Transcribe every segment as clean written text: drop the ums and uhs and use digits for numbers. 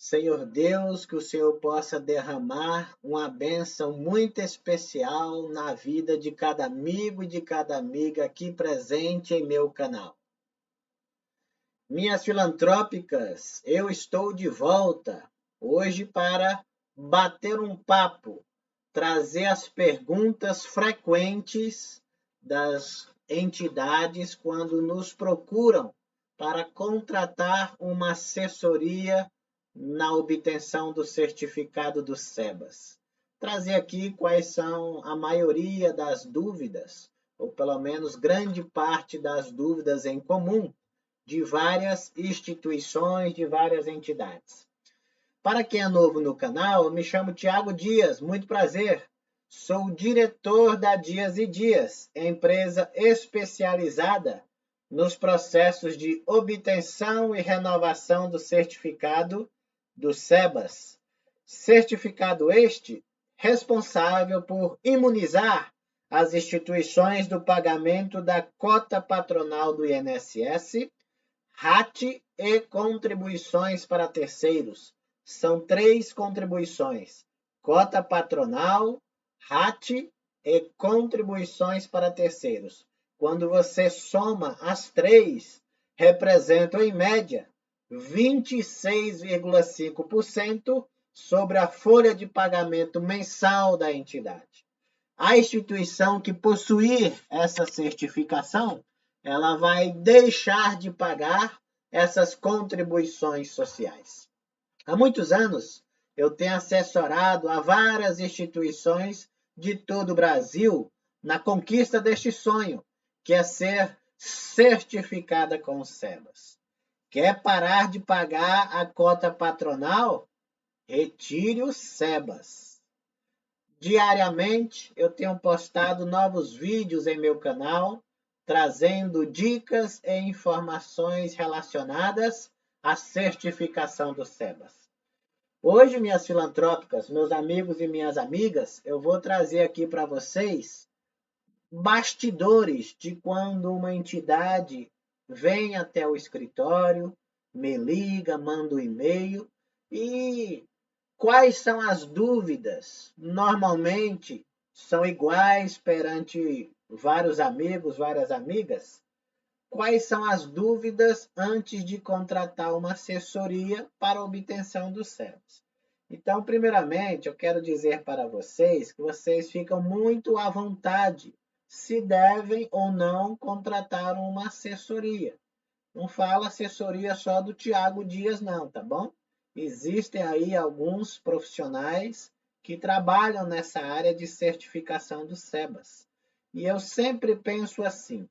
Senhor Deus, que o Senhor possa derramar uma bênção muito especial na vida de cada amigo e de cada amiga aqui presente em meu canal. Minhas filantrópicas, eu estou de volta hoje para bater um papo, trazer as perguntas frequentes das entidades quando nos procuram para contratar uma assessoria na obtenção do certificado do SEBAS. Trazer aqui quais são a maioria das dúvidas, ou pelo menos grande parte das dúvidas em comum, de várias instituições, de várias entidades. Para quem é novo no canal, eu me chamo Tiago Dias, muito prazer. Sou o diretor da Dias e Dias, empresa especializada nos processos de obtenção e renovação do certificado do SEBAS. Certificado este responsável por imunizar as instituições do pagamento da cota patronal do INSS, RAT e contribuições para terceiros. São 3 contribuições: cota patronal, RAT e contribuições para terceiros. Quando você soma as 3, representam em média 26,5% sobre a folha de pagamento mensal da entidade. A instituição que possuir essa certificação, ela vai deixar de pagar essas contribuições sociais. Há muitos anos, eu tenho assessorado a várias instituições de todo o Brasil na conquista deste sonho, que é ser certificada com o SEBAS. Quer parar de pagar a cota patronal? Retire o SEBAS. Diariamente, eu tenho postado novos vídeos em meu canal, trazendo dicas e informações relacionadas à certificação do SEBAS. Hoje, minhas filantrópicas, meus amigos e minhas amigas, eu vou trazer aqui para vocês bastidores de quando uma entidade vem até o escritório, me liga, manda um e-mail e quais são as dúvidas. Normalmente são iguais perante vários amigos, várias amigas. Quais são as dúvidas antes de contratar uma assessoria para a obtenção do SEBAS? Então, primeiramente, eu quero dizer para vocês que vocês ficam muito à vontade se devem ou não contratar uma assessoria. Não fala assessoria só do Tiago Dias, não, tá bom? Existem aí alguns profissionais que trabalham nessa área de certificação do SEBAS. E eu sempre penso assim: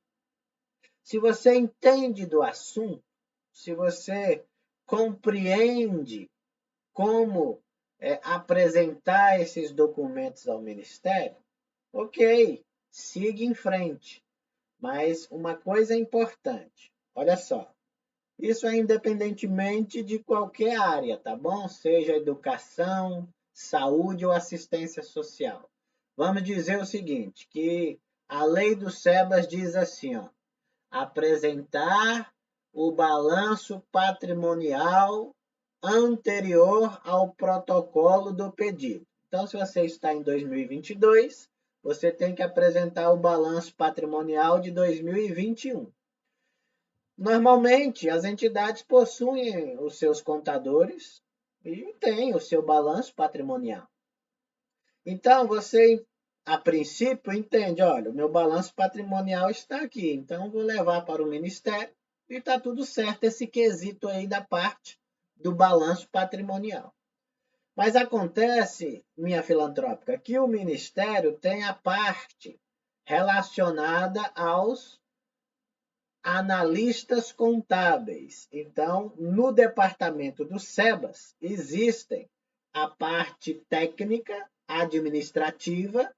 se você entende do assunto, se você compreende como apresentar esses documentos ao Ministério, ok, siga em frente. Mas uma coisa é importante, olha só, isso é independentemente de qualquer área, tá bom? Seja educação, saúde ou assistência social. Vamos dizer o seguinte, que a lei do SEBAS diz assim, ó, apresentar o balanço patrimonial anterior ao protocolo do pedido. Então, se você está em 2022, você tem que apresentar o balanço patrimonial de 2021. Normalmente, as entidades possuem os seus contadores e têm o seu balanço patrimonial. Então, você, a princípio, entende, olha, o meu balanço patrimonial está aqui, então vou levar para o Ministério e está tudo certo esse quesito aí da parte do balanço patrimonial. Mas acontece, minha filantrópica, que o Ministério tem a parte relacionada aos analistas contábeis. Então, no departamento do SEBAS, existem a parte técnica, administrativa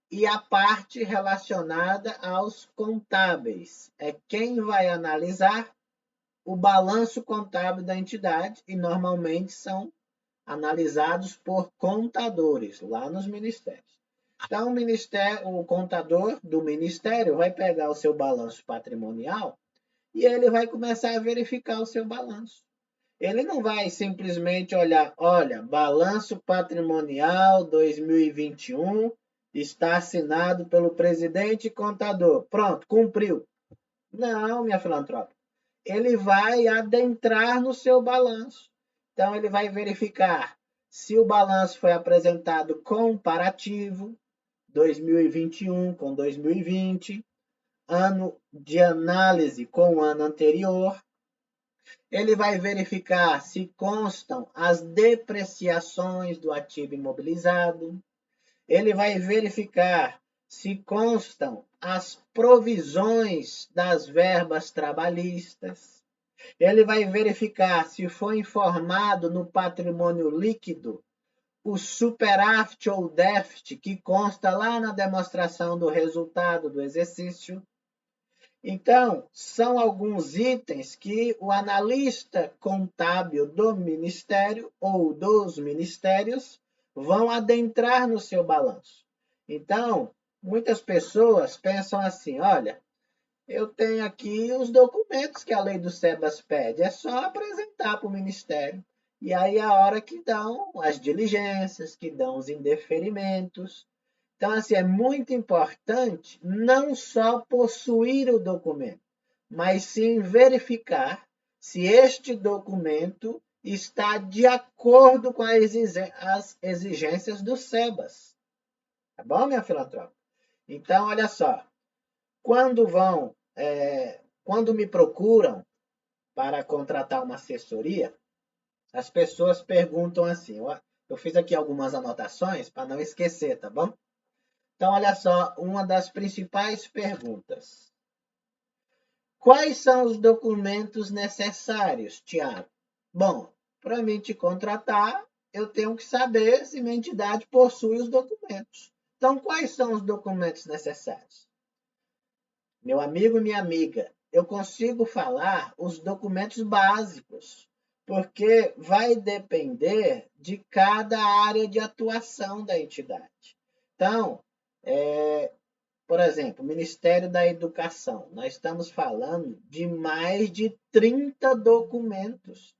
e a parte relacionada aos contábeis. É quem vai analisar o balanço contábil da entidade e normalmente são analisados por contadores lá nos ministérios. Então, o contador do ministério vai pegar o seu balanço patrimonial e ele vai começar a verificar o seu balanço. Ele não vai simplesmente olhar, olha, balanço patrimonial 2021 está assinado pelo presidente e contador. Pronto, cumpriu. Não, minha filantropa. Ele vai adentrar no seu balanço. Então, ele vai verificar se o balanço foi apresentado comparativo, 2021 com 2020, ano de análise com o ano anterior. Ele vai verificar se constam as depreciações do ativo imobilizado. Ele vai verificar se constam as provisões das verbas trabalhistas. Ele vai verificar se foi informado no patrimônio líquido o superávit ou déficit que consta lá na demonstração do resultado do exercício. Então, são alguns itens que o analista contábil do ministério ou dos ministérios vão adentrar no seu balanço. Então, muitas pessoas pensam assim: olha, eu tenho aqui os documentos que a lei do SEBAS pede, é só apresentar para o ministério. E aí é a hora que dão as diligências, que dão os indeferimentos. Então, assim, é muito importante não só possuir o documento, mas sim verificar se este documento está de acordo com as exigências do SEBAS. Tá bom, minha filantropa? Então, olha só, quando me procuram para contratar uma assessoria, as pessoas perguntam assim, eu fiz aqui algumas anotações para não esquecer, tá bom? Então, olha só, uma das principais perguntas. Quais são os documentos necessários, Tiago? Bom, para mim te contratar, eu tenho que saber se minha entidade possui os documentos. Então, quais são os documentos necessários? Meu amigo e minha amiga, eu consigo falar os documentos básicos, porque vai depender de cada área de atuação da entidade. Então, por exemplo, Ministério da Educação, nós estamos falando de mais de 30 documentos.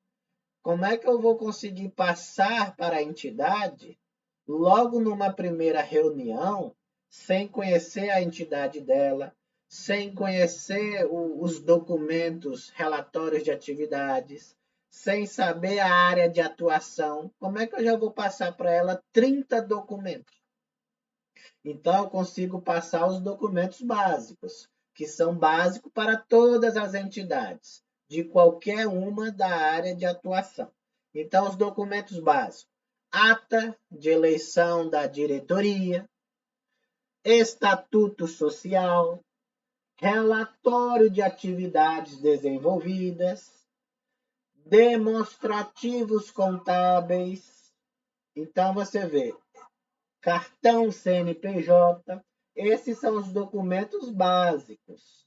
Como é que eu vou conseguir passar para a entidade, logo numa primeira reunião, sem conhecer a entidade dela, sem conhecer os documentos, relatórios de atividades, sem saber a área de atuação? Como é que eu já vou passar para ela 30 documentos? Então, eu consigo passar os documentos básicos, que são básicos para todas as entidades, de qualquer uma da área de atuação. Então, os documentos básicos: ata de eleição da diretoria, estatuto social, relatório de atividades desenvolvidas, demonstrativos contábeis. Então, você vê, cartão CNPJ, esses são os documentos básicos.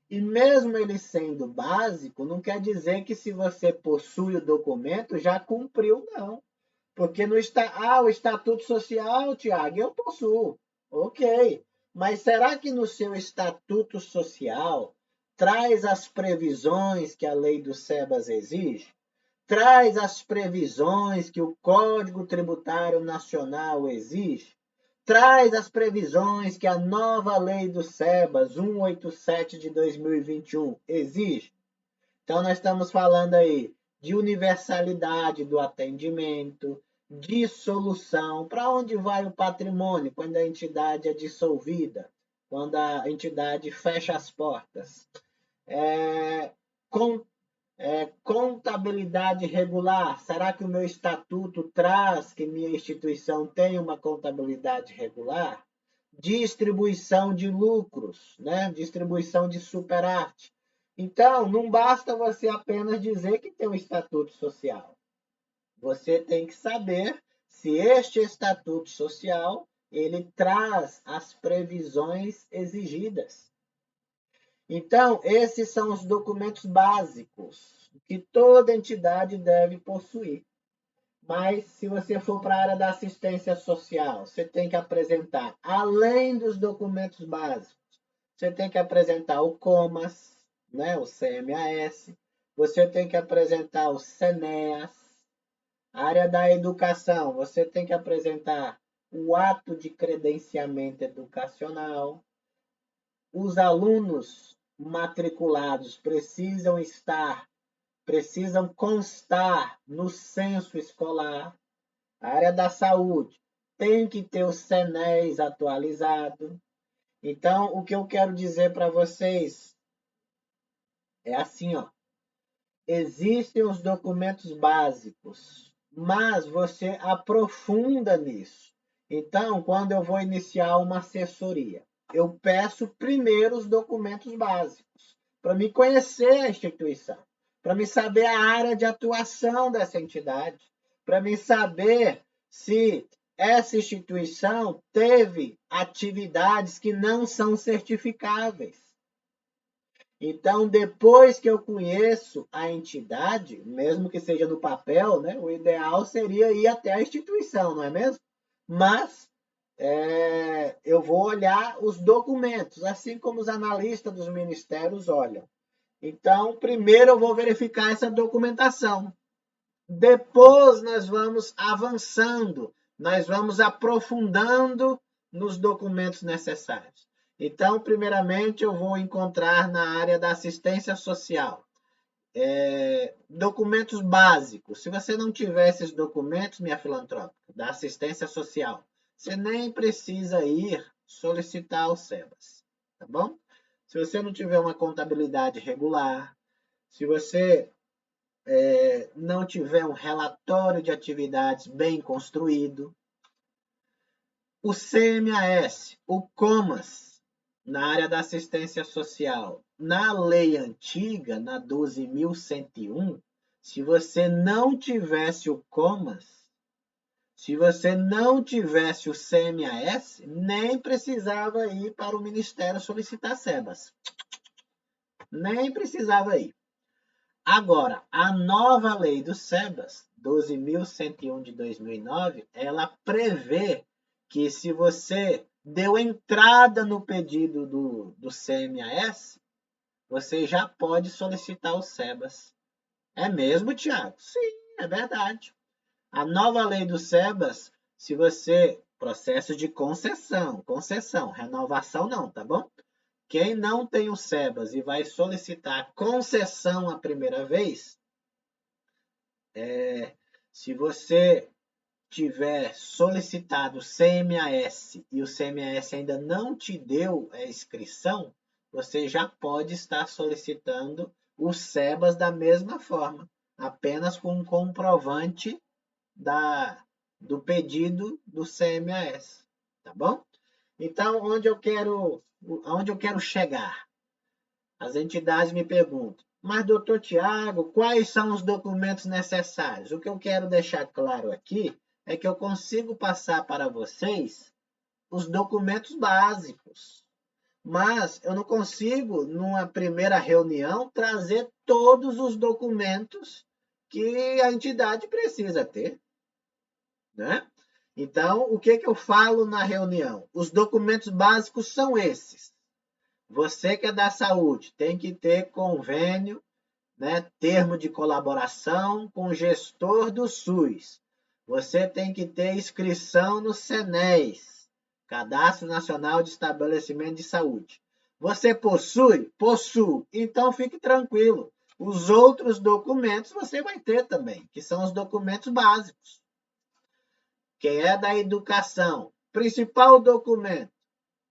E mesmo ele sendo básico, não quer dizer que se você possui o documento, já cumpriu, não. Porque no o Estatuto Social, Tiago, eu possuo. Ok. Mas será que no seu Estatuto Social traz as previsões que a lei do SEBAS exige? Traz as previsões que o Código Tributário Nacional exige? Traz as previsões que a nova lei do SEBAS 187 de 2021 exige? Então, nós estamos falando aí de universalidade do atendimento, dissolução, para onde vai o patrimônio quando a entidade é dissolvida, quando a entidade fecha as portas. Com contabilidade regular. Será que o meu estatuto traz que minha instituição tem uma contabilidade regular? Distribuição de lucros, né? Distribuição de superávit. Então, não basta você apenas dizer que tem um estatuto social. Você tem que saber se este estatuto social ele traz as previsões exigidas. Então, esses são os documentos básicos que toda entidade deve possuir. Mas, se você for para a área da assistência social, você tem que apresentar, além dos documentos básicos, você tem que apresentar o COMAS, né, o CMAS, você tem que apresentar o SENEAS. Área da educação, você tem que apresentar o ato de credenciamento educacional. Os alunos matriculados precisam constar no censo escolar. A área da saúde tem que ter o SENES atualizado. Então, o que eu quero dizer para vocês é assim, ó. Existem os documentos básicos, mas você aprofunda nisso. Então, quando eu vou iniciar uma assessoria, eu peço primeiro os documentos básicos, para me conhecer a instituição, para me saber a área de atuação dessa entidade, para me saber se essa instituição teve atividades que não são certificáveis. Então, depois que eu conheço a entidade, mesmo que seja no papel, né, o ideal seria ir até a instituição, não é mesmo? Mas eu vou olhar os documentos, assim como os analistas dos ministérios olham. Então, primeiro eu vou verificar essa documentação. Depois nós vamos avançando, nós vamos aprofundando nos documentos necessários. Então, primeiramente, eu vou encontrar na área da assistência social. Documentos básicos. Se você não tiver esses documentos, minha filantrópica, da assistência social, você nem precisa ir solicitar o SEBAS, tá bom? Se você não tiver uma contabilidade regular, se você não tiver um relatório de atividades bem construído, o CMAS, o COMAS, na área da assistência social, na lei antiga, na 12.101, se você não tivesse o COMAS, se você não tivesse o CMAS, nem precisava ir para o Ministério solicitar SEBAS. Nem precisava ir. Agora, a nova lei do SEBAS, 12.101 de 2009, ela prevê que se você deu entrada no pedido do CMAS, você já pode solicitar o SEBAS. É mesmo, Tiago? Sim, é verdade. A nova lei do SEBAS, se você... Processo de concessão, renovação não, tá bom? Quem não tem o SEBAS e vai solicitar concessão a primeira vez, se você tiver solicitado o CMAS e o CMAS ainda não te deu a inscrição, você já pode estar solicitando o SEBAS da mesma forma, apenas com um comprovante do pedido do CMAS, tá bom? Então, onde eu quero chegar? As entidades me perguntam, mas doutor Tiago, quais são os documentos necessários? O que eu quero deixar claro aqui é que eu consigo passar para vocês os documentos básicos, mas eu não consigo, numa primeira reunião, trazer todos os documentos que a entidade precisa ter, né? Então, o que eu falo na reunião? Os documentos básicos são esses. Você que é da saúde tem que ter convênio, né, termo de colaboração com o gestor do SUS. Você tem que ter inscrição no CNES, Cadastro Nacional de Estabelecimento de Saúde. Você possui? Possuo. Então fique tranquilo. Os outros documentos você vai ter também, que são os documentos básicos. Quem é da educação? Principal documento.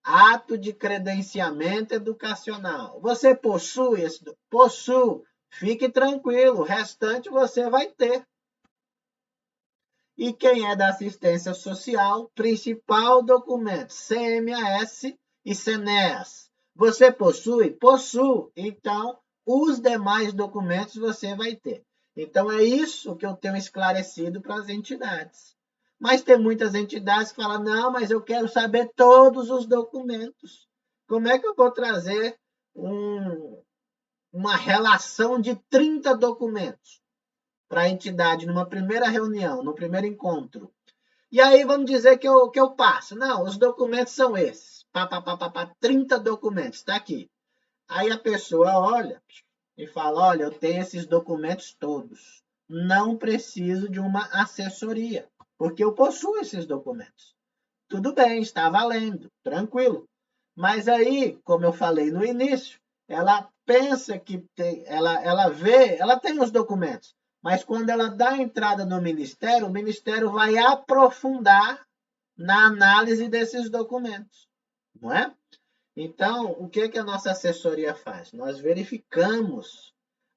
Ato de credenciamento educacional. Você possui esse? Possuo. Fique tranquilo, o restante você vai ter. E quem é da assistência social? Principal documento, CMAS e SENEAS. Você possui? Possuo. Então, os demais documentos você vai ter. Então, é isso que eu tenho esclarecido para as entidades. Mas tem muitas entidades que falam, não, mas eu quero saber todos os documentos. Como é que eu vou trazer uma relação de 30 documentos para a entidade numa primeira reunião, no primeiro encontro? E aí vamos dizer que eu passo. Não, os documentos são esses. 30 documentos, está aqui. Aí a pessoa olha, e fala, olha, eu tenho esses documentos todos. Não preciso de uma assessoria, porque eu possuo esses documentos. Tudo bem, está valendo, tranquilo. Mas aí, como eu falei no início, ela pensa que tem, ela vê, ela tem os documentos, mas quando ela dá a entrada no ministério, o ministério vai aprofundar na análise desses documentos, não é? Então, o que a nossa assessoria faz? Nós verificamos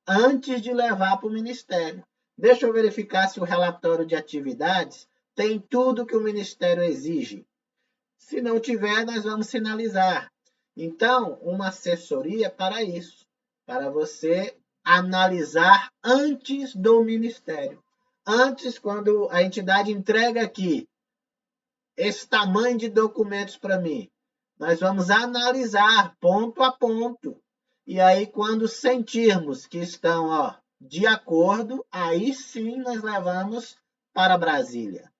antes de levar para o ministério. Deixa eu verificar se o relatório de atividades tem tudo que o ministério exige. Se não tiver, nós vamos sinalizar. Então, uma assessoria para isso, para você analisar antes do ministério. Antes, quando a entidade entrega aqui esse tamanho de documentos para mim, nós vamos analisar ponto a ponto. E aí, quando sentirmos que estão de acordo, aí sim nós levamos para Brasília.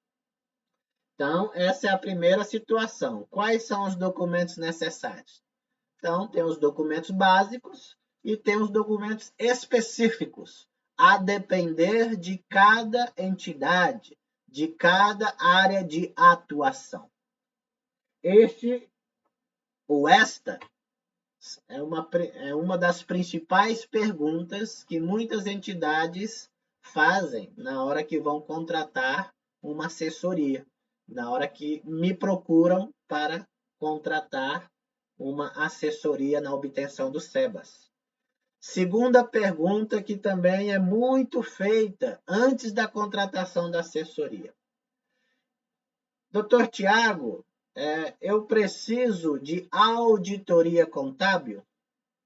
Então, essa é a primeira situação. Quais são os documentos necessários? Então, tem os documentos básicos e tem os documentos específicos, a depender de cada entidade, de cada área de atuação. Esta é uma das principais perguntas que muitas entidades fazem na hora que vão contratar uma assessoria, na hora que me procuram para contratar uma assessoria na obtenção do SEBAS. Segunda pergunta que também é muito feita antes da contratação da assessoria. Doutor Tiago, eu preciso de auditoria contábil?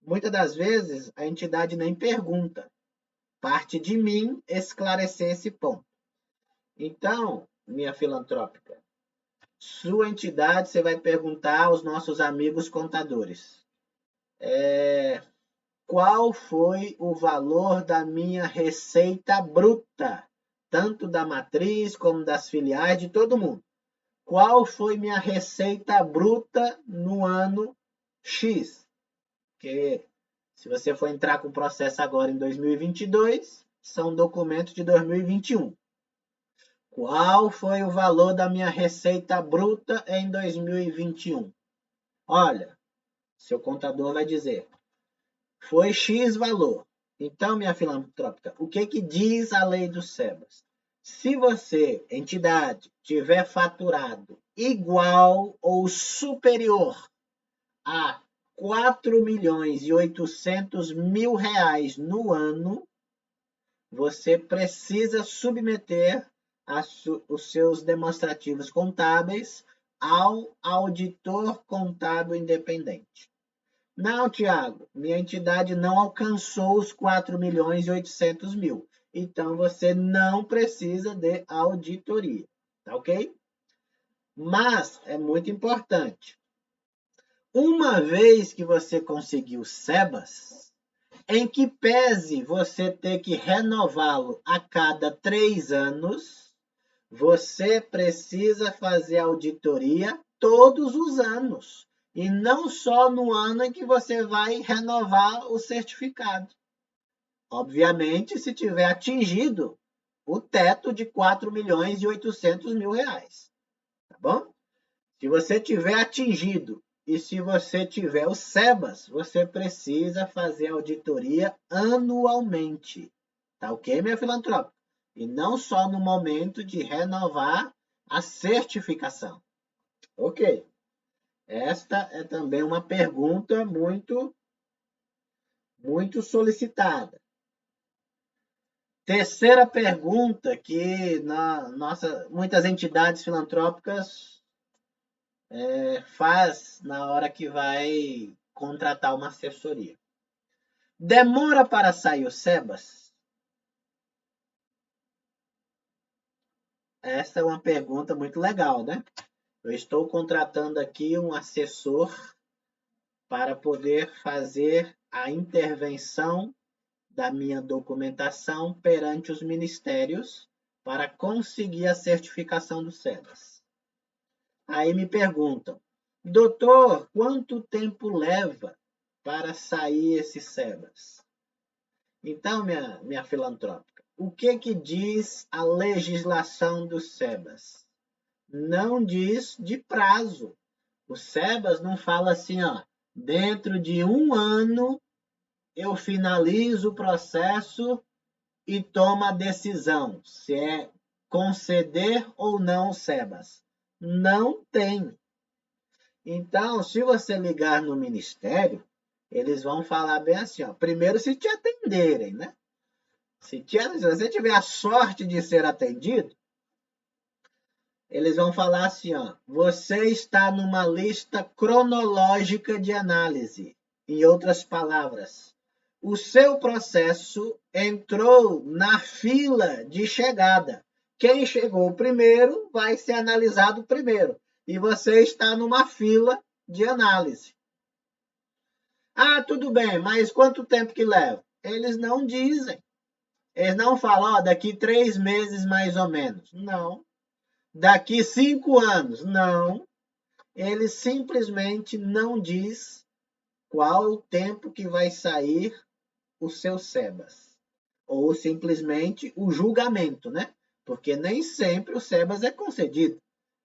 Muitas das vezes a entidade nem pergunta. Parte de mim esclarecer esse ponto. Então, minha filantrópica, sua entidade, você vai perguntar aos nossos amigos contadores. Qual foi o valor da minha receita bruta? Tanto da matriz como das filiais, de todo mundo. Qual foi minha receita bruta no ano X? Porque se você for entrar com o processo agora em 2022, são documentos de 2021. Qual foi o valor da minha receita bruta em 2021? Olha, seu contador vai dizer, foi X valor. Então, minha filantrópica, o que diz a lei do SEBAS? Se você, entidade, tiver faturado igual ou superior a 4.800.000 no ano, você precisa submeter os seus demonstrativos contábeis ao auditor contábil independente. Não, Tiago, minha entidade não alcançou os 4.800.000. Então, você não precisa de auditoria, tá ok? Mas, é muito importante. Uma vez que você conseguiu o SEBAS, em que pese você ter que renová-lo a cada 3 anos, você precisa fazer auditoria todos os anos. E não só no ano em que você vai renovar o certificado. Obviamente, se tiver atingido o teto de 4.800.000. Tá bom? Se você tiver atingido e se você tiver o SEBAS, você precisa fazer auditoria anualmente. Tá ok, minha filantrópica? E não só no momento de renovar a certificação. Ok. Esta é também uma pergunta muito solicitada. Terceira pergunta que muitas entidades filantrópicas faz na hora que vai contratar uma assessoria. Demora para sair o SEBAS? Essa é uma pergunta muito legal, né? Eu estou contratando aqui um assessor para poder fazer a intervenção da minha documentação perante os ministérios para conseguir a certificação do SEBAS. Aí me perguntam, doutor, quanto tempo leva para sair esse SEBAS? Então, minha filantrópica, o que diz a legislação do SEBAS? Não diz de prazo. O SEBAS não fala assim, ó, dentro de 1 ano eu finalizo o processo e tomo a decisão se é conceder ou não o SEBAS. Não tem. Então, se você ligar no ministério, eles vão falar bem assim, ó, primeiro se te atenderem, né? Se você tiver a sorte de ser atendido, eles vão falar assim, ó, você está numa lista cronológica de análise. Em outras palavras, o seu processo entrou na fila de chegada. Quem chegou primeiro vai ser analisado primeiro. E você está numa fila de análise. Ah, tudo bem, mas quanto tempo que leva? Eles não dizem. Eles não falam, ó, daqui 3 meses mais ou menos. Não. Daqui 5 anos. Não. Ele simplesmente não diz qual o tempo que vai sair o seu SEBAS. Ou simplesmente o julgamento, né? Porque nem sempre o SEBAS é concedido.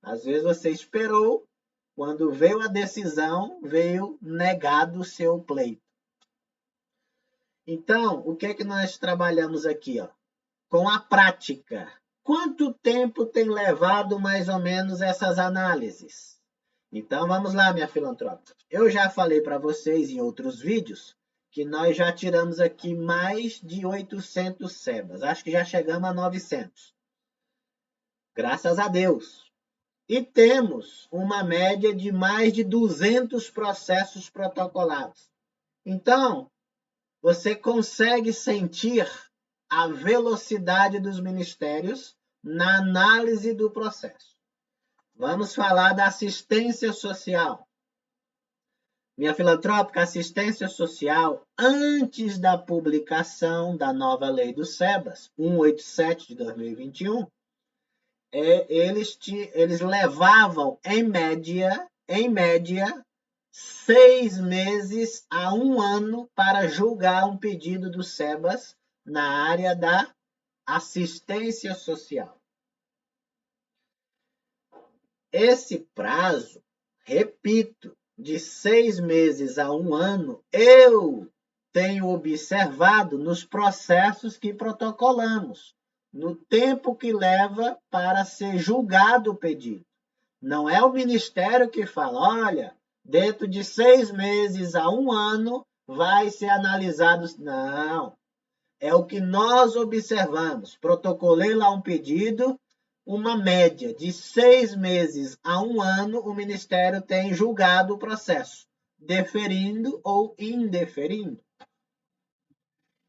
Às vezes você esperou, quando veio a decisão, veio negado o seu pleito. Então, o que é que nós trabalhamos aqui, ó? Com a prática. Quanto tempo tem levado mais ou menos essas análises? Então, vamos lá, minha filantrópica. Eu já falei para vocês em outros vídeos que nós já tiramos aqui mais de 800 SEBAS. Acho que já chegamos a 900. Graças a Deus. E temos uma média de mais de 200 processos protocolados. Então, você consegue sentir a velocidade dos ministérios na análise do processo. Vamos falar da assistência social. Minha filantrópica, assistência social, antes da publicação da nova lei do SEBAS, 187 de 2021, eles levavam, em média, 6 meses a 1 ano para julgar um pedido do SEBAS na área da assistência social. Esse prazo, repito, de 6 meses a 1 ano, eu tenho observado nos processos que protocolamos, no tempo que leva para ser julgado o pedido. Não é o Ministério que fala, olha, dentro de 6 meses a 1 ano vai ser analisado. Não. É o que nós observamos. Protocolei lá um pedido, uma média de 6 meses a 1 ano, o Ministério tem julgado o processo, deferindo ou indeferindo.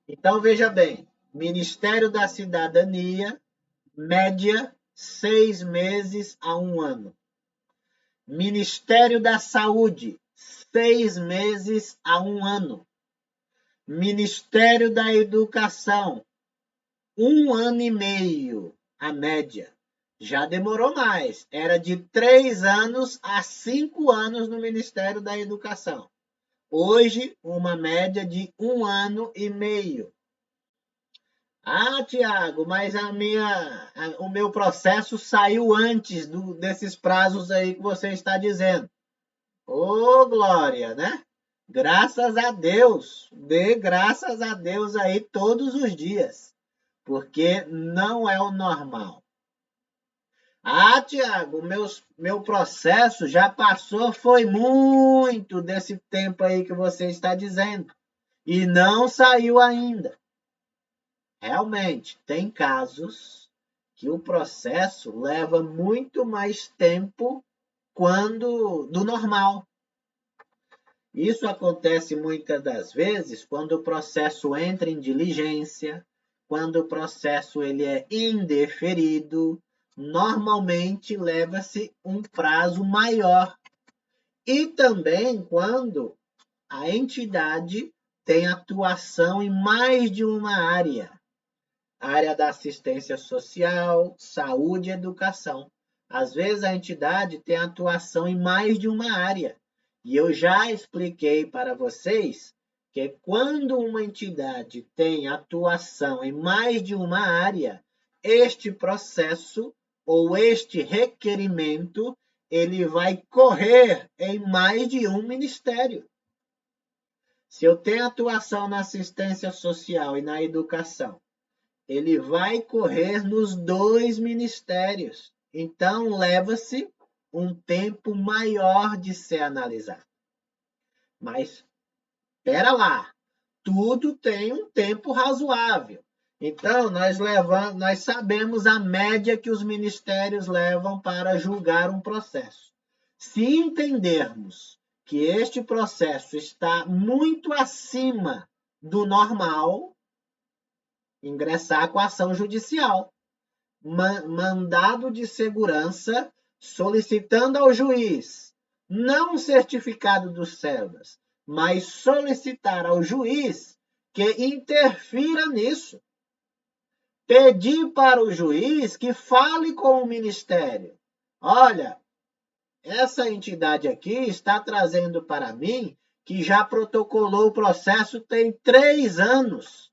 Então, veja bem, Ministério da Cidadania, média 6 meses a 1 ano. Ministério da Saúde, 6 meses a 1 ano. Ministério da Educação, 1 ano e meio, a média. Já demorou mais, era de 3 anos a 5 anos no Ministério da Educação. Hoje, uma média de 1 ano e meio. Ah, Tiago, mas o meu processo saiu antes desses prazos aí que você está dizendo. Ô, glória, né? Graças a Deus, dê graças a Deus aí todos os dias, porque não é o normal. Ah, Tiago, meu processo já passou, foi muito desse tempo aí que você está dizendo, e não saiu ainda. Realmente, tem casos que o processo leva muito mais tempo do normal. Isso acontece muitas das vezes quando o processo entra em diligência, quando o processo ele é indeferido, normalmente leva-se um prazo maior. E também quando a entidade tem atuação em mais de uma área. Área da assistência social, saúde e educação. Às vezes a entidade tem atuação em mais de uma área. E eu já expliquei para vocês que quando uma entidade tem atuação em mais de uma área, este processo ou este requerimento, ele vai correr em mais de um ministério. Se eu tenho atuação na assistência social e na educação, ele vai correr nos dois ministérios. Então, leva-se um tempo maior de ser analisado. Mas, espera lá, tudo tem um tempo razoável. Então, nós sabemos a média que os ministérios levam para julgar um processo. Se entendermos que este processo está muito acima do normal, ingressar com ação judicial. Mandado de segurança solicitando ao juiz, não um certificado dos SEBAS, mas solicitar ao juiz que interfira nisso. Pedir para o juiz que fale com o ministério. Olha, essa entidade aqui está trazendo para mim que já protocolou o processo tem 3 anos.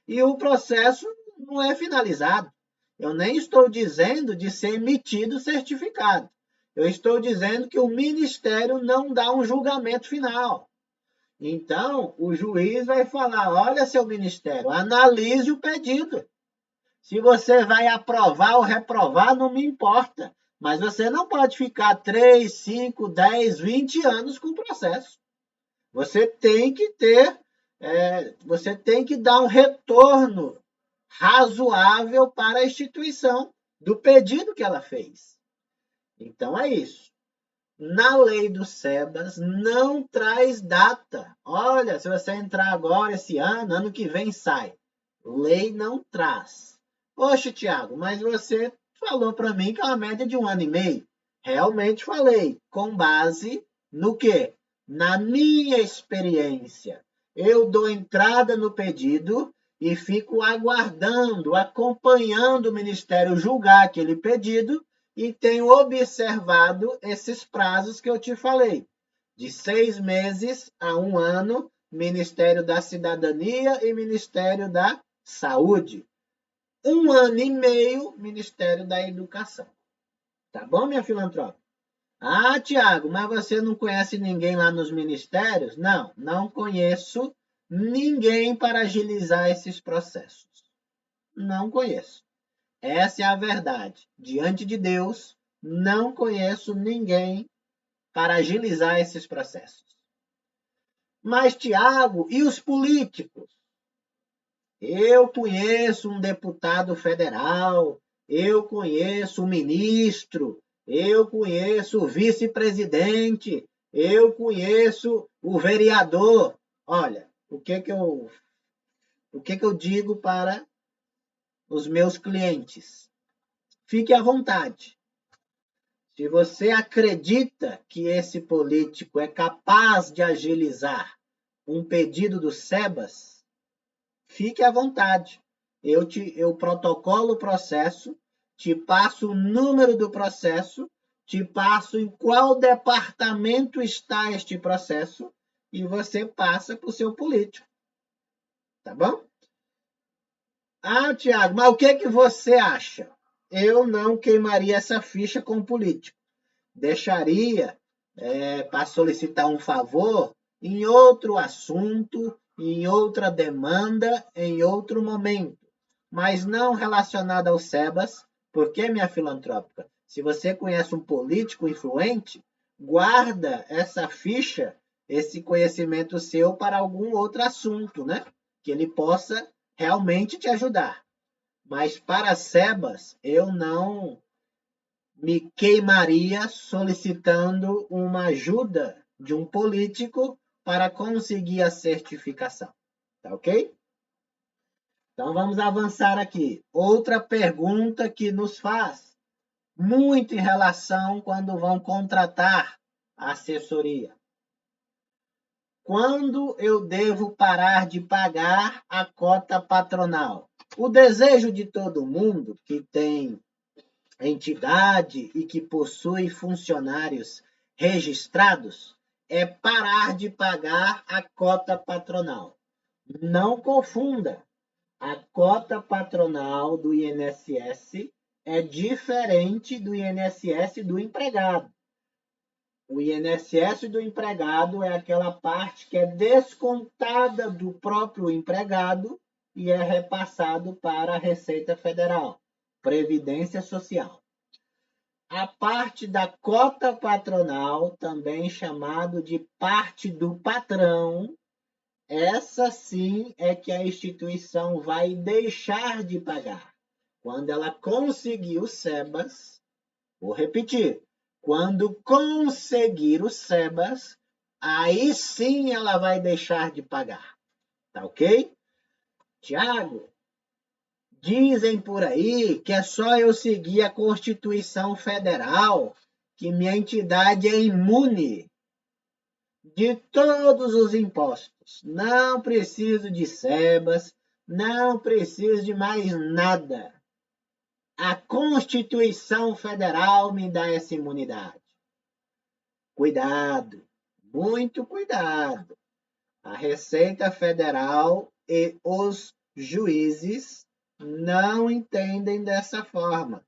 E o processo não é finalizado. Eu nem estou dizendo de ser emitido certificado. Eu estou dizendo que o ministério não dá um julgamento final. Então, o juiz vai falar, olha, seu ministério, analise o pedido. Se você vai aprovar ou reprovar, não me importa. Mas você não pode ficar 3, 5, 10, 20 anos com o processo. Você tem que você tem que dar um retorno razoável para a instituição do pedido que ela fez. Então é isso. Na lei do SEBAS não traz data. Olha, se você entrar agora esse ano que vem sai. Lei não traz. Poxa, Tiago, mas você falou para mim que é uma média de 1 ano e meio. Realmente falei, com base no quê? Na minha experiência. Eu dou entrada no pedido e fico aguardando, acompanhando o Ministério julgar aquele pedido e tenho observado esses prazos que eu te falei. De 6 meses a 1 ano, Ministério da Cidadania e Ministério da Saúde. 1 ano e meio, Ministério da Educação. Tá bom, minha filantropa? Ah, Tiago, mas você não conhece ninguém lá nos ministérios? Não, não conheço ninguém para agilizar esses processos. Não conheço. Essa é a verdade. Diante de Deus, não conheço ninguém para agilizar esses processos. Mas, Tiago, e os políticos? Eu conheço um deputado federal, eu conheço um ministro, eu conheço o vice-presidente, eu conheço o vereador. Olha, o que eu digo para os meus clientes? Fique à vontade. Se você acredita que esse político é capaz de agilizar um pedido do SEBAS, fique à vontade. Eu protocolo o processo, te passo o número do processo, te passo em qual departamento está este processo e você passa para o seu político. Tá bom? Ah, Tiago, mas o que você acha? Eu não queimaria essa ficha com o político. Deixaria para solicitar um favor em outro assunto, em outra demanda, em outro momento, mas não relacionado ao SEBAS, porque, minha filantrópica, se você conhece um político influente, guarda essa ficha, esse conhecimento seu para algum outro assunto, né? Que ele possa realmente te ajudar. Mas para SEBAS, eu não me queimaria solicitando uma ajuda de um político para conseguir a certificação. Tá ok? Então vamos avançar aqui. Outra pergunta que nos faz muito em relação quando vão contratar a assessoria. Quando eu devo parar de pagar a cota patronal? O desejo de todo mundo que tem entidade e que possui funcionários registrados é parar de pagar a cota patronal. Não confunda. A cota patronal do INSS é diferente do INSS do empregado. O INSS do empregado é aquela parte que é descontada do próprio empregado e é repassado para a Receita Federal, Previdência Social. A parte da cota patronal, também chamado de parte do patrão, essa sim é que a instituição vai deixar de pagar. Quando ela conseguir o SEBAS, vou repetir, quando conseguir o SEBAS, aí sim ela vai deixar de pagar. Tá ok? Tiago, dizem por aí que é só eu seguir a Constituição Federal que minha entidade é imune de todos os impostos. Não preciso de SEBAS, não preciso de mais nada. A Constituição Federal me dá essa imunidade. Cuidado, muito cuidado. A Receita Federal e os juízes não entendem dessa forma.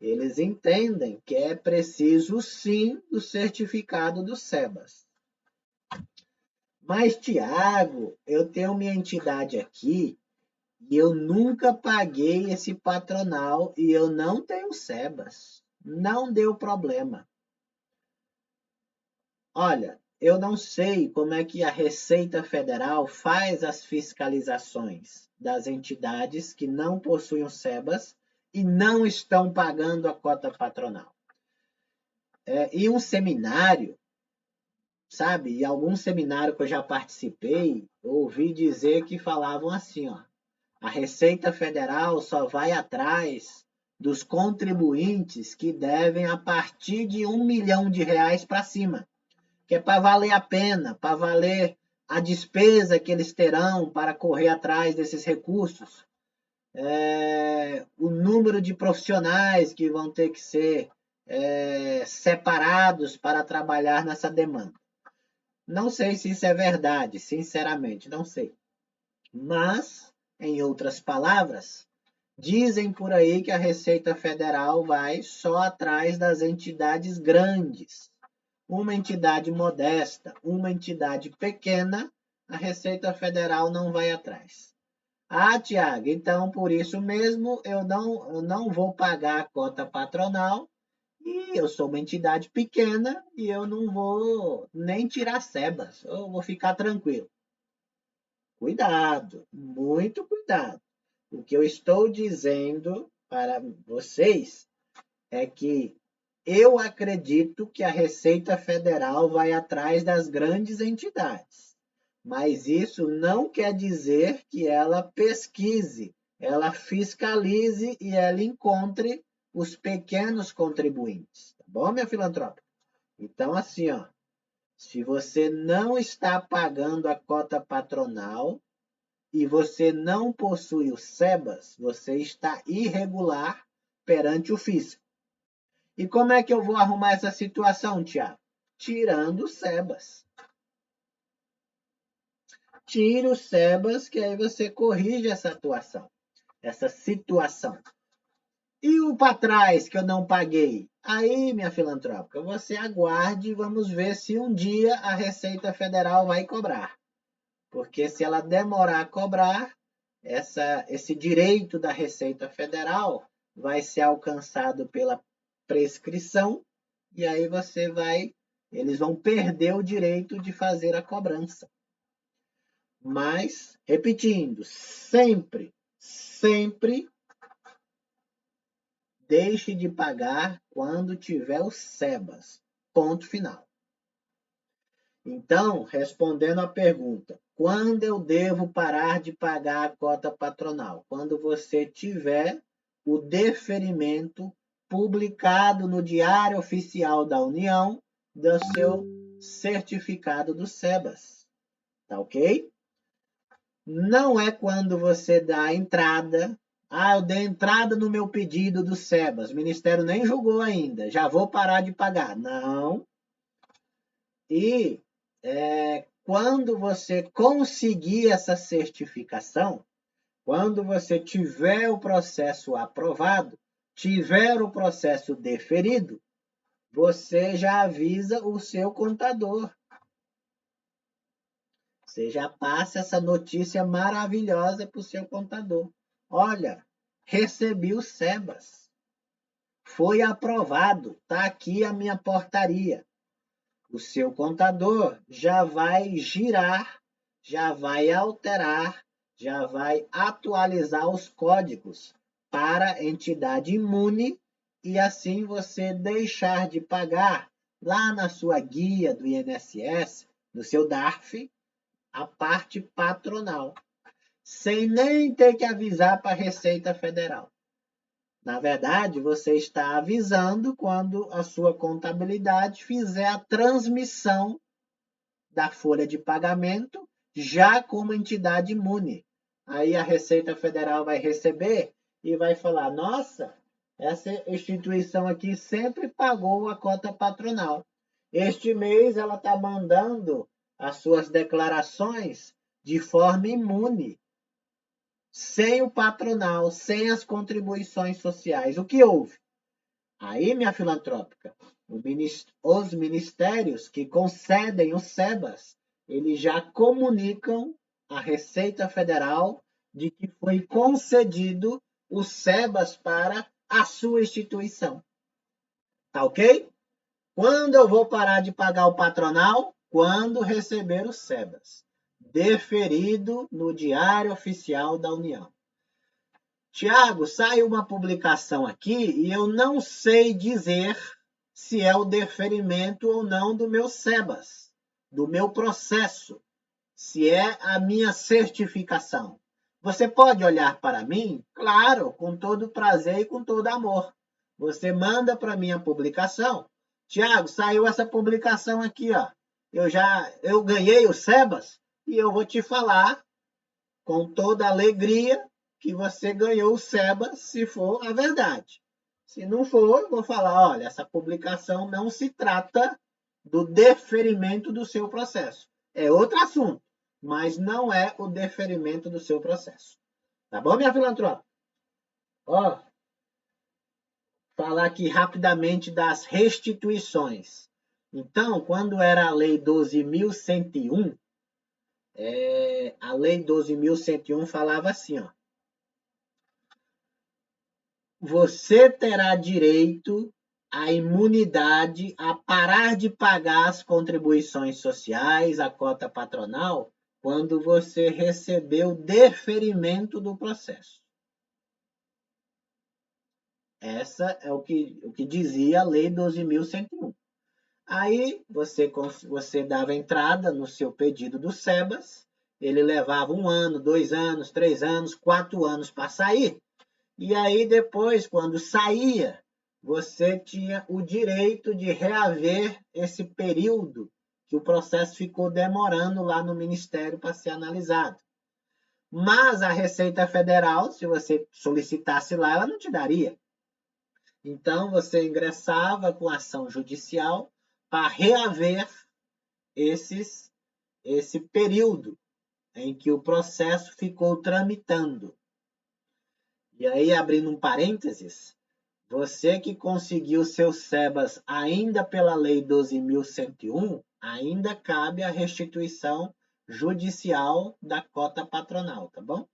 Eles entendem que é preciso sim o certificado do SEBAS. Mas, Tiago, eu tenho minha entidade aqui e eu nunca paguei esse patronal e eu não tenho SEBAS. Não deu problema. Olha, eu não sei como é que a Receita Federal faz as fiscalizações das entidades que não possuem o SEBAS e não estão pagando a cota patronal. E um seminário, sabe? E algum seminário que eu já participei, eu ouvi dizer que falavam assim, ó, a Receita Federal só vai atrás dos contribuintes que devem a partir de R$ 1 milhão para cima, que é para valer a pena, para valer a despesa que eles terão para correr atrás desses recursos, o número de profissionais que vão ter que ser separados para trabalhar nessa demanda. Não sei se isso é verdade, sinceramente, não sei. Mas, em outras palavras, dizem por aí que a Receita Federal vai só atrás das entidades grandes. Uma entidade modesta, uma entidade pequena, a Receita Federal não vai atrás. Ah, Tiago, então por isso mesmo eu não vou pagar a cota patronal e eu sou uma entidade pequena e eu não vou nem tirar SEBAS, eu vou ficar tranquilo. Cuidado, muito cuidado. O que eu estou dizendo para vocês é que eu acredito que a Receita Federal vai atrás das grandes entidades, mas isso não quer dizer que ela pesquise, ela fiscalize e ela encontre os pequenos contribuintes. Tá bom, minha filantropa? Então, assim, ó, se você não está pagando a cota patronal e você não possui o SEBAS, você está irregular perante o fisco. E como é que eu vou arrumar essa situação, Tiago? Tirando o SEBAS. Tire o SEBAS, que aí você corrige essa situação. E o para trás que eu não paguei? Aí, minha filantrópica, você aguarde e vamos ver se um dia a Receita Federal vai cobrar. Porque se ela demorar a cobrar, esse direito da Receita Federal vai ser alcançado pela prescrição e aí eles vão perder o direito de fazer a cobrança. Mas, repetindo, sempre deixe de pagar quando tiver o SEBAS. Ponto final. Então, respondendo à pergunta, quando eu devo parar de pagar a cota patronal? Quando você tiver o deferimento publicado no Diário Oficial da União do seu certificado do SEBAS. Tá ok? Não é quando você dá a entrada. Eu dei entrada no meu pedido do SEBAS. O Ministério nem julgou ainda. Já vou parar de pagar. Não. E quando você conseguir essa certificação, quando você tiver o processo aprovado, tiver o processo deferido, você já avisa o seu contador. Você já passa essa notícia maravilhosa para o seu contador. Olha, recebi o SEBAS. Foi aprovado. Está aqui a minha portaria. O seu contador já vai girar, já vai alterar, já vai atualizar os códigos para a entidade imune e assim você deixar de pagar lá na sua guia do INSS, no seu DARF, a parte patronal, sem nem ter que avisar para a Receita Federal. Na verdade, você está avisando quando a sua contabilidade fizer a transmissão da folha de pagamento já como entidade imune. Aí a Receita Federal vai receber e vai falar: nossa, essa instituição aqui sempre pagou a cota patronal. Este mês ela está mandando as suas declarações de forma imune, sem o patronal, sem as contribuições sociais. O que houve? Aí, minha filantrópica, os ministérios que concedem os SEBAS, eles já comunicam à Receita Federal de que foi concedido os SEBAS para a sua instituição. Tá ok? Quando eu vou parar de pagar o patronal? Quando receber os SEBAS. Deferido no Diário Oficial da União. Tiago, sai uma publicação aqui e eu não sei dizer se é o deferimento ou não do meu SEBAS, do meu processo, se é a minha certificação. Você pode olhar para mim? Claro, com todo prazer e com todo amor. Você manda para mim a publicação. Tiago, saiu essa publicação aqui, ó. Eu ganhei o SEBAS e eu vou te falar com toda alegria que você ganhou o SEBAS, se for a verdade. Se não for, eu vou falar, olha, essa publicação não se trata do deferimento do seu processo. É outro assunto, mas não é o deferimento do seu processo. Tá bom, minha filantropa? Ó, falar aqui rapidamente das restituições. Então, quando era a Lei 12.101, a Lei 12.101 falava assim, ó: você terá direito à imunidade, a parar de pagar as contribuições sociais, a cota patronal, quando você receber o deferimento do processo. Essa é o que dizia a Lei 12.101. Aí você dava entrada no seu pedido do SEBAS, ele levava 1 ano, 2 anos, 3 anos, 4 anos para sair. E aí depois, quando saía, você tinha o direito de reaver esse período que o processo ficou demorando lá no Ministério para ser analisado. Mas a Receita Federal, se você solicitasse lá, ela não te daria. Então, você ingressava com ação judicial para reaver esse período em que o processo ficou tramitando. E aí, abrindo um parênteses, você que conseguiu seus SEBAS ainda pela Lei 12.101, ainda cabe a restituição judicial da cota patronal, tá bom?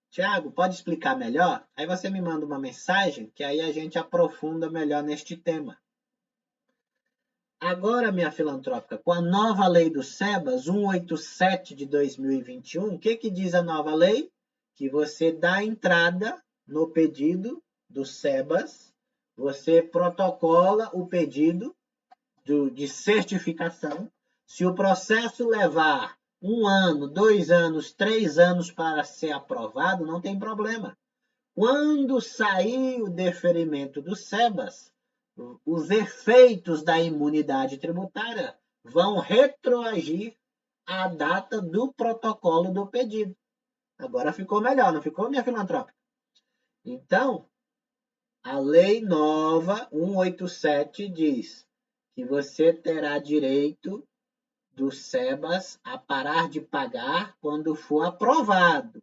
Tiago, pode explicar melhor? Aí você me manda uma mensagem que aí a gente aprofunda melhor neste tema. Agora, minha filantrópica, com a nova lei do SEBAS, 187 de 2021, o que diz a nova lei? Que você dá entrada no pedido do SEBAS, você protocola o pedido de certificação. Se o processo levar 1 ano, 2 anos, 3 anos para ser aprovado, não tem problema. Quando sair o deferimento do SEBAS, os efeitos da imunidade tributária vão retroagir à data do protocolo do pedido. Agora ficou melhor, não ficou, minha filantrópica? Então, a lei nova 187 diz que você terá direito do SEBAS a parar de pagar quando for aprovado,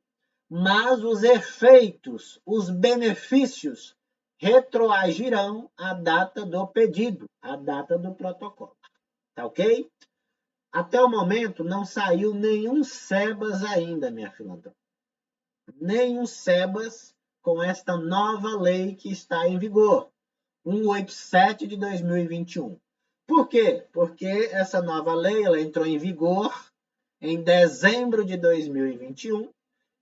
mas os efeitos, os benefícios retroagirão à data do pedido, à data do protocolo. Tá ok? Até o momento não saiu nenhum SEBAS ainda, minha filantropa. Nenhum SEBAS com esta nova lei que está em vigor, 187 de 2021. Por quê? Porque essa nova lei ela entrou em vigor em dezembro de 2021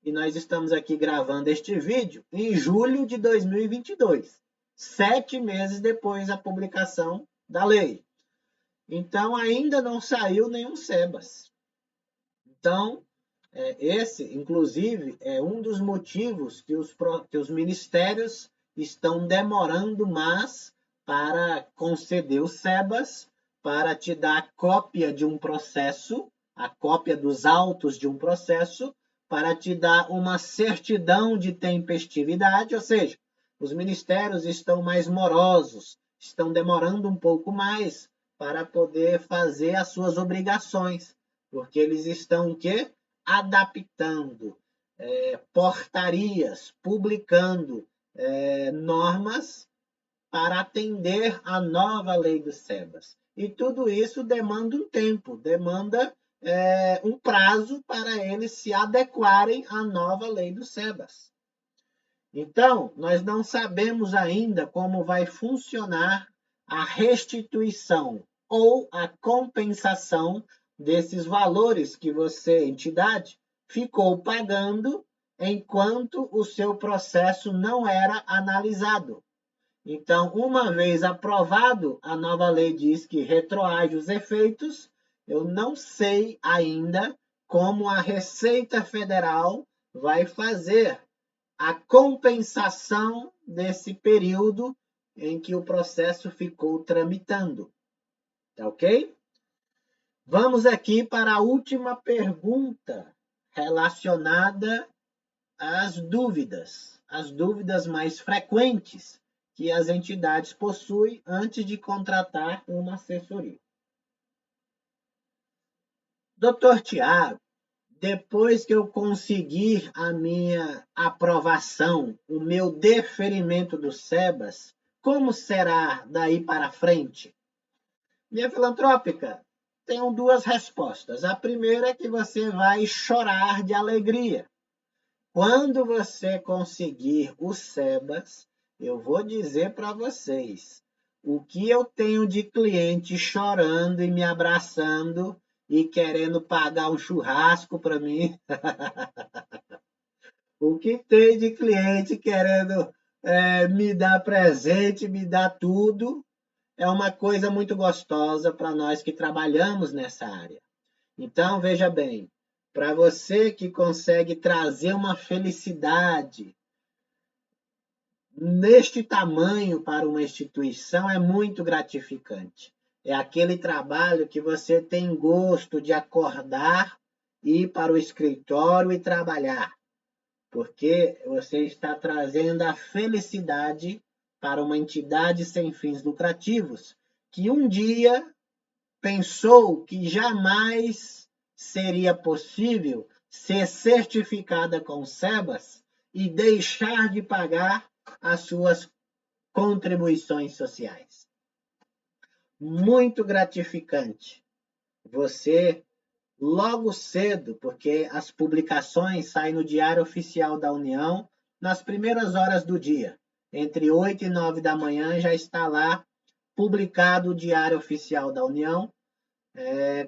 e nós estamos aqui gravando este vídeo em julho de 2022, 7 meses depois da publicação da lei. Então, ainda não saiu nenhum SEBAS. Então, esse, inclusive, é um dos motivos que os ministérios estão demorando mais para conceder o SEBAS, para te dar cópia de um processo, a cópia dos autos de um processo, para te dar uma certidão de tempestividade, ou seja, os ministérios estão mais morosos, estão demorando um pouco mais para poder fazer as suas obrigações, porque eles estão o quê? Adaptando portarias, publicando normas para atender à nova lei do SEBAS. E tudo isso demanda um tempo, demanda um prazo para eles se adequarem à nova lei do SEBAS. Então, nós não sabemos ainda como vai funcionar a restituição ou a compensação desses valores que você, entidade, ficou pagando enquanto o seu processo não era analisado. Então, uma vez aprovado, a nova lei diz que retroage os efeitos. Eu não sei ainda como a Receita Federal vai fazer a compensação desse período em que o processo ficou tramitando. Tá ok? Vamos aqui para a última pergunta relacionada às dúvidas mais frequentes que as entidades possuem antes de contratar uma assessoria. Doutor Tiago, depois que eu conseguir a minha aprovação, o meu deferimento do SEBAS, como será daí para frente? Minha filantrópica, tenho duas respostas. A primeira é que você vai chorar de alegria. Quando você conseguir o SEBAS, eu vou dizer para vocês o que eu tenho de cliente chorando e me abraçando e querendo pagar um churrasco para mim. O que tem de cliente querendo me dar presente, me dar tudo, é uma coisa muito gostosa para nós que trabalhamos nessa área. Então, veja bem, para você que consegue trazer uma felicidade neste tamanho para uma instituição, é muito gratificante. É aquele trabalho que você tem gosto de acordar, ir para o escritório e trabalhar, porque você está trazendo a felicidade para uma entidade sem fins lucrativos, que um dia pensou que jamais seria possível ser certificada com o SEBAS e deixar de pagar as suas contribuições sociais. Muito gratificante. Você, logo cedo, porque as publicações saem no Diário Oficial da União nas primeiras horas do dia. Entre 8 e 9 da manhã já está lá publicado o Diário Oficial da União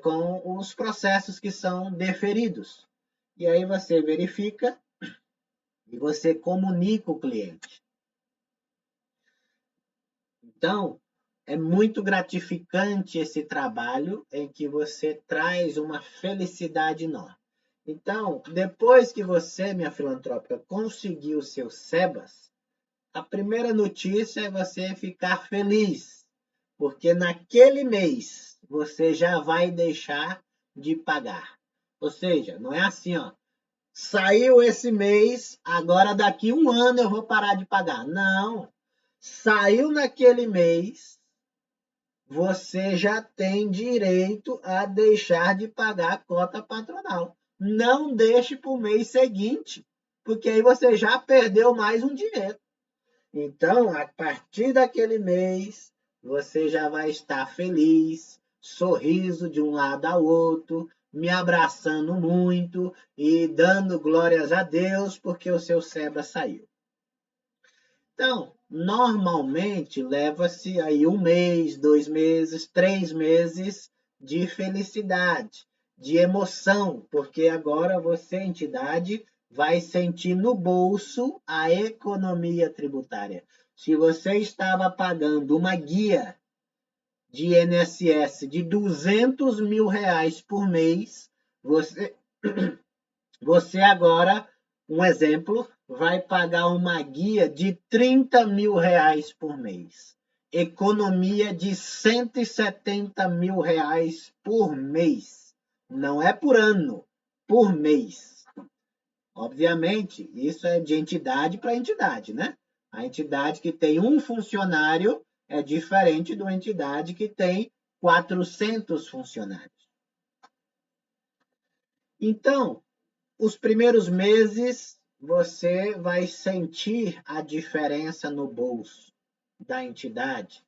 com os processos que são deferidos. E aí você verifica e você comunica o cliente. Então, é muito gratificante esse trabalho em que você traz uma felicidade enorme. Então, depois que você, minha filantrópica, conseguiu o seu SEBAS, a primeira notícia é você ficar feliz, porque naquele mês você já vai deixar de pagar. Ou seja, não é assim, ó. Saiu esse mês, agora daqui um ano eu vou parar de pagar. Não. Saiu naquele mês, você já tem direito a deixar de pagar a cota patronal. Não deixe para o mês seguinte, porque aí você já perdeu mais um dinheiro. Então, a partir daquele mês, você já vai estar feliz, sorriso de um lado ao outro, me abraçando muito e dando glórias a Deus porque o seu SEBA saiu. Então, normalmente leva-se aí 1 mês, 2 meses, 3 meses de felicidade, de emoção, porque agora você, entidade, vai sentir no bolso a economia tributária. Se você estava pagando uma guia de INSS de R$ 200.000 por mês, você agora, um exemplo, vai pagar uma guia de R$ 30.000 por mês. Economia de R$ 170.000 por mês. Não é por ano, por mês. Obviamente, isso é de entidade para entidade, né? A entidade que tem um funcionário é diferente de uma entidade que tem 400 funcionários. Então, os primeiros meses você vai sentir a diferença no bolso da entidade,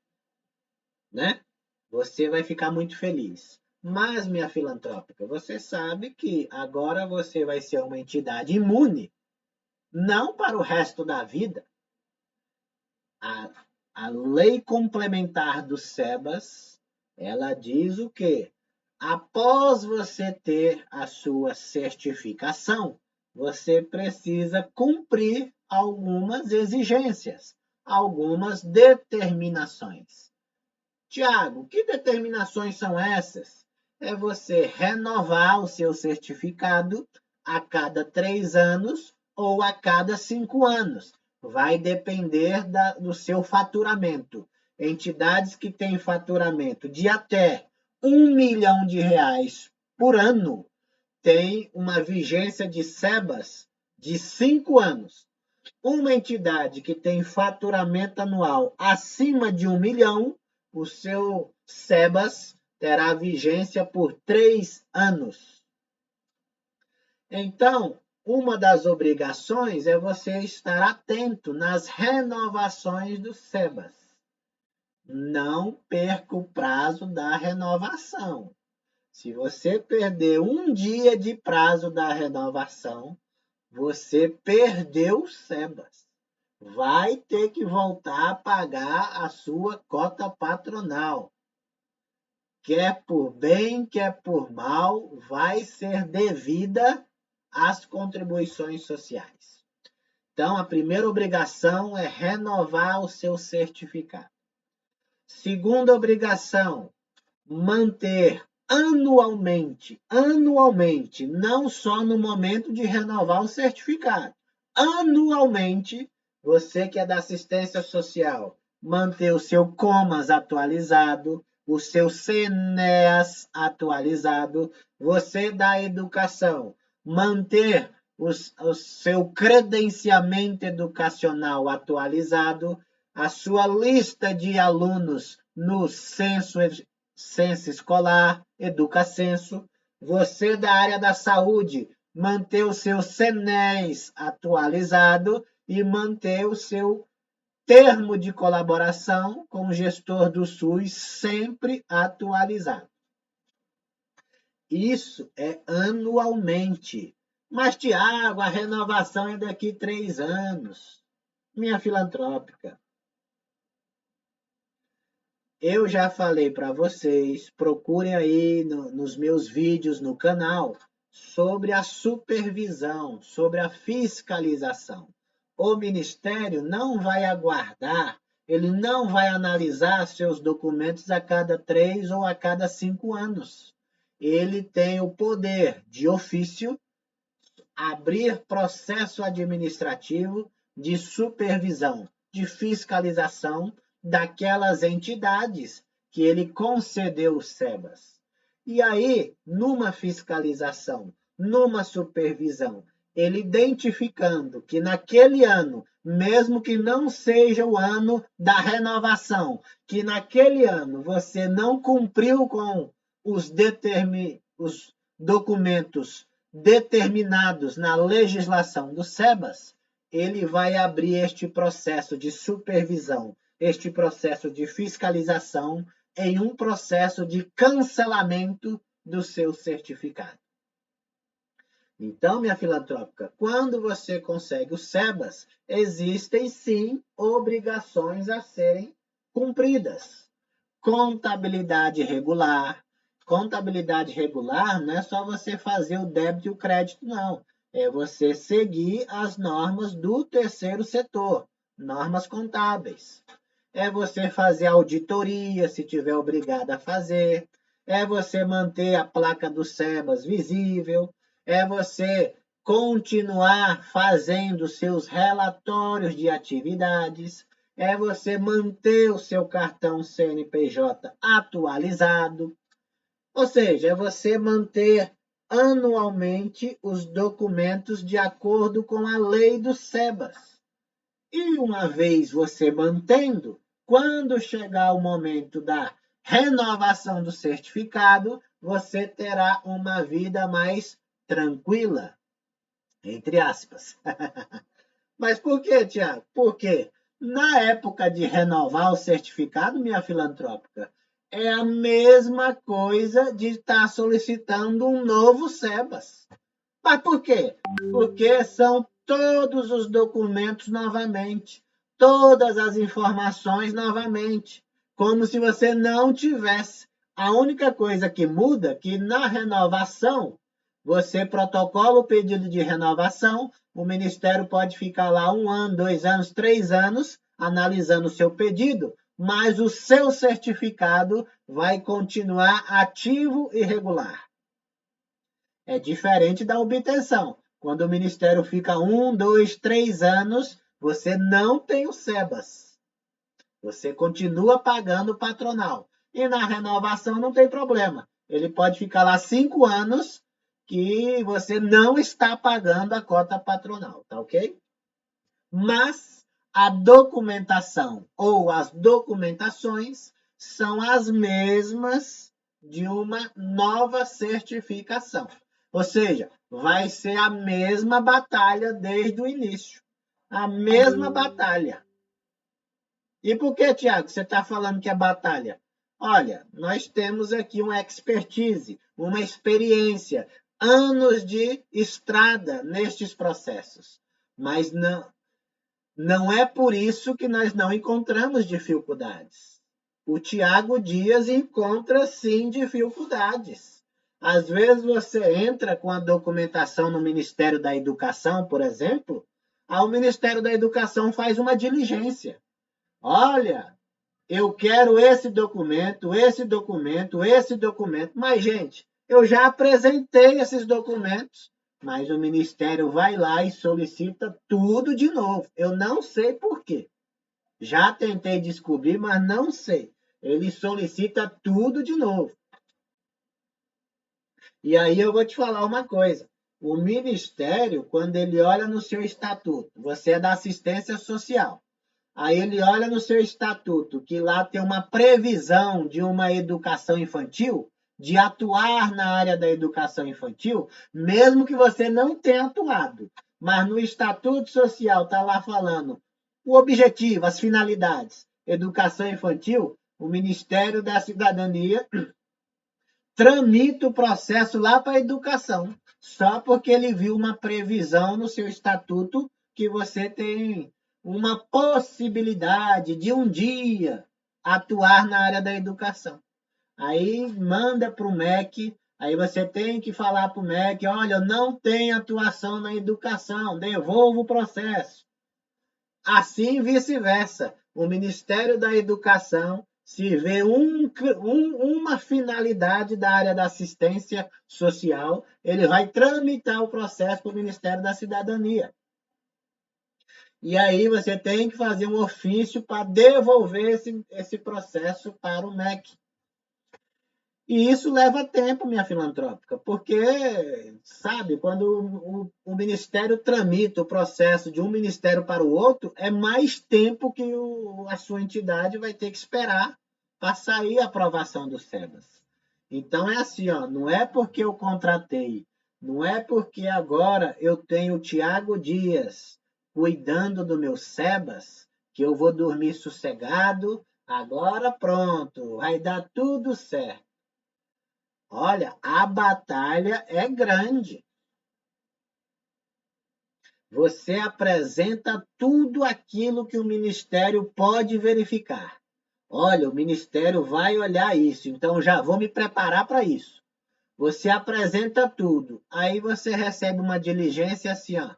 né? Você vai ficar muito feliz. Mas, minha filantrópica, você sabe que agora você vai ser uma entidade imune, não para o resto da vida. A lei complementar do SEBAS, ela diz o quê? Após você ter a sua certificação, você precisa cumprir algumas exigências, algumas determinações. Tiago, que determinações são essas? É você renovar o seu certificado a cada 3 anos ou a cada 5 anos. Vai depender do seu faturamento. Entidades que têm faturamento de até R$ 1 milhão por ano têm uma vigência de SEBAS de 5 anos. Uma entidade que tem faturamento anual acima de 1 milhão, o seu SEBAS terá vigência por 3 anos. Então, uma das obrigações é você estar atento nas renovações do SEBAS. Não perca o prazo da renovação. Se você perder um dia de prazo da renovação, você perdeu o SEBAS. Vai ter que voltar a pagar a sua cota patronal. Quer por bem, quer por mal, vai ser devida às contribuições sociais. Então, a primeira obrigação é renovar o seu certificado. Segunda obrigação, manter anualmente, não só no momento de renovar o certificado, anualmente, você que é da assistência social, manter o seu COMAS atualizado, o seu CNEAS atualizado, você da educação, manter o seu credenciamento educacional atualizado, a sua lista de alunos no censo escolar, Educacenso, você da área da saúde, manter o seu CNES atualizado e manter o seu termo de colaboração com o gestor do SUS sempre atualizado. Isso é anualmente. Mas, Tiago, a renovação é daqui 3 anos. Minha filantrópica, eu já falei para vocês, procurem aí nos meus vídeos no canal sobre a supervisão, sobre a fiscalização. O Ministério não vai aguardar, ele não vai analisar seus documentos a cada 3 ou a cada 5 anos. Ele tem o poder de ofício abrir processo administrativo de supervisão, de fiscalização daquelas entidades que ele concedeu o SEBAS. E aí, numa fiscalização, numa supervisão ele identificando que naquele ano, mesmo que não seja o ano da renovação, que naquele ano você não cumpriu com os documentos determinados na legislação do SEBAS, ele vai abrir este processo de supervisão, este processo de fiscalização em um processo de cancelamento do seu certificado. Então, minha filantrópica, quando você consegue o SEBAS, existem sim obrigações a serem cumpridas. Contabilidade regular. Contabilidade regular não é só você fazer o débito e o crédito, não. É você seguir as normas do terceiro setor, normas contábeis. É você fazer auditoria, se tiver obrigado a fazer. É você manter a placa do SEBAS visível. É você continuar fazendo seus relatórios de atividades. É você manter o seu cartão CNPJ atualizado. Ou seja, é você manter anualmente os documentos de acordo com a lei do SEBAS. E uma vez você mantendo, quando chegar o momento da renovação do certificado, você terá uma vida mais tranquila, entre aspas. Mas por que, Tiago? Porque na época de renovar o certificado, minha filantrópica, é a mesma coisa de estar solicitando um novo SEBAS. Mas por quê? Porque são todos os documentos novamente, todas as informações novamente, como se você não tivesse. A única coisa que muda é que na renovação, você protocola o pedido de renovação, o Ministério pode ficar lá 1 ano, 2 anos, 3 anos, analisando o seu pedido, mas o seu certificado vai continuar ativo e regular. É diferente da obtenção. Quando o Ministério fica 1, 2, 3 anos, você não tem o SEBAS. Você continua pagando o patronal. E na renovação não tem problema. Ele pode ficar lá 5 anos que você não está pagando a cota patronal, tá ok? Mas a documentação ou as documentações são as mesmas de uma nova certificação. Ou seja, vai ser a mesma batalha desde o início. A mesma batalha. E por que, Tiago, você está falando que é batalha? Olha, nós temos aqui uma expertise, uma experiência, anos de estrada nestes processos. Mas não é por isso que nós não encontramos dificuldades. O Tiago Dias encontra, sim, dificuldades. Às vezes você entra com a documentação no Ministério da Educação, por exemplo, aí o Ministério da Educação faz uma diligência. Olha, eu quero esse documento, esse documento, esse documento. Mas, gente, eu já apresentei esses documentos, mas o Ministério vai lá e solicita tudo de novo. Eu não sei por quê. Já tentei descobrir, mas não sei. Ele solicita tudo de novo. E aí eu vou te falar uma coisa. O Ministério, quando ele olha no seu estatuto, você é da assistência social. Aí ele olha no seu estatuto que lá tem uma previsão de uma educação infantil, de atuar na área da educação infantil, mesmo que você não tenha atuado. Mas no estatuto social está lá falando o objetivo, as finalidades. Educação infantil, o Ministério da Cidadania tramita o processo lá para a educação, só porque ele viu uma previsão no seu estatuto que você tem uma possibilidade de um dia atuar na área da educação. Aí manda para o MEC, aí você tem que falar para o MEC, olha, eu não tenho atuação na educação, devolvo o processo. Assim vice-versa. O Ministério da Educação, se vê uma finalidade da área da assistência social, ele vai tramitar o processo para o Ministério da Cidadania. E aí você tem que fazer um ofício para devolver esse processo para o MEC. E isso leva tempo, minha filantrópica, porque, sabe, quando o ministério tramita o processo de um ministério para o outro, é mais tempo que a sua entidade vai ter que esperar para sair a aprovação do SEBAS. Então é assim, ó, não é porque eu contratei, não é porque agora eu tenho o Tiago Dias cuidando do meu SEBAS que eu vou dormir sossegado, agora pronto, vai dar tudo certo. Olha, a batalha é grande. Você apresenta tudo aquilo que o ministério pode verificar. Olha, o ministério vai olhar isso, então já vou me preparar para isso. Você apresenta tudo, aí você recebe uma diligência assim, ó.